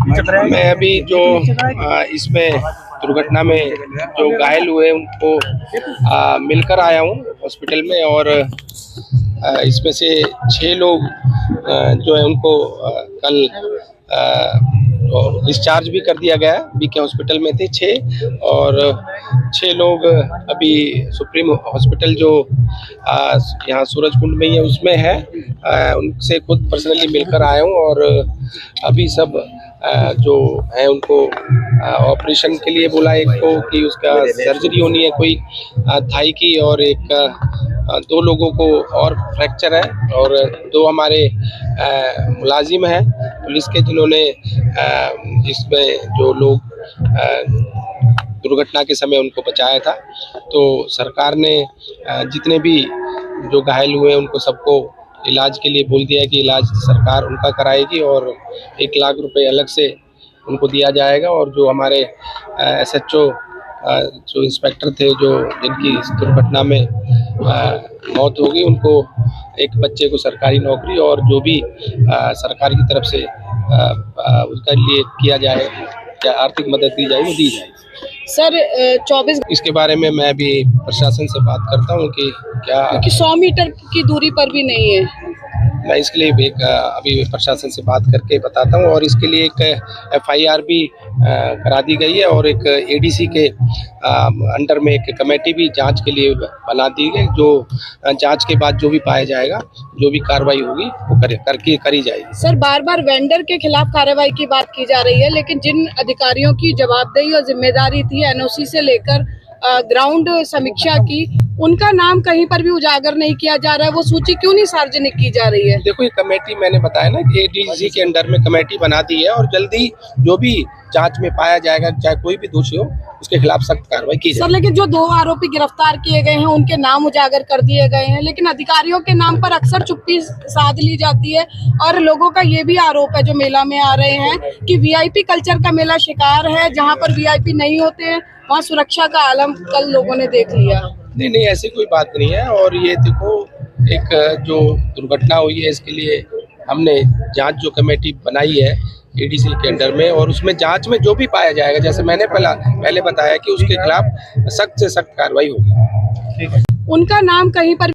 मैं अभी जो इसमें दुर्घटना में जो घायल हुए उनको मिलकर आया हूँ हॉस्पिटल में, और इसमें से 6 लोग जो है उनको कल डिस्चार्ज भी कर दिया गया। बीके हॉस्पिटल में थे 6, और 6 लोग अभी सुप्रीम हॉस्पिटल जो यहाँ सूरजकुंड में ही है उसमें है। उनसे खुद पर्सनली मिलकर आया हूँ, और अभी सब जो है उनको ऑपरेशन के लिए बोला, एक को कि उसका सर्जरी होनी है कोई थाई की, और एक 2 लोगों को और फ्रैक्चर है, और 2 हमारे मुलाजिम हैं पुलिस के जिन्होंने इसमें जो लोग दुर्घटना के समय उनको बचाया था। तो सरकार ने जितने भी जो घायल हुए उनको सबको इलाज के लिए बोल दिया है कि इलाज सरकार उनका कराएगी, और 1 लाख रुपए अलग से उनको दिया जाएगा। और जो हमारे SHO जो इंस्पेक्टर थे जो जिनकी इस दुर्घटना में मौत हो गई, उनको एक बच्चे को सरकारी नौकरी और जो भी सरकार की तरफ से उसका लिए किया जाए, क्या आर्थिक मदद दी जाए वो दी जाए। सर 24 इसके बारे में मैं भी प्रशासन से बात करता हूँ कि क्या 100 मीटर की दूरी पर भी नहीं है। मैं इसके लिए भी अभी प्रशासन से बात करके बताता हूँ, और इसके लिए एक FIR भी करा दी गई है, और एक ADC के अंडर में एक कमेटी भी जांच के लिए बना दी गई, जो जांच के बाद जो भी पाया जाएगा, जो भी कार्रवाई होगी वो करी जाएगी। सर बार बार वेंडर के खिलाफ कार्रवाई की बात की जा रही है, लेकिन जिन अधिकारियों की जवाबदेही और जिम्मेदारी थी NOC से लेकर ग्राउंड समीक्षा की, उनका नाम कहीं पर भी उजागर नहीं किया जा रहा है। वो सूची क्यों नहीं सार्वजनिक की जा रही है? देखो, ये कमेटी मैंने बताया ना कि ADC के अंडर में कमेटी बना दी है, और जल्दी जो भी जांच में पाया जाएगा, चाहे कोई भी दोषी हो, उसके खिलाफ सख्त कार्रवाई की जाएगी। सर लेकिन जो 2 आरोपी गिरफ्तार किए गए हैं उनके नाम उजागर कर दिए गए हैं, लेकिन अधिकारियों के नाम पर अक्सर चुप्पी साध ली जाती है। और लोगों का ये भी आरोप है जो मेला में आ रहे हैं कि VIP कल्चर का मेला शिकार है, जहाँ पर VIP नहीं होते हैं वहाँ सुरक्षा का आलम कल लोगों ने देख लिया। नहीं, ऐसी कोई बात नहीं है। और ये देखो, एक जो दुर्घटना हुई है इसके लिए हमने जांच जो कमेटी बनाई है ADC के अंडर में, और उसमें जांच में जो भी पाया जाएगा, जैसे मैंने पहले बताया कि उसके खिलाफ सख्त से सख्त कार्रवाई होगी। उनका नाम कहीं पर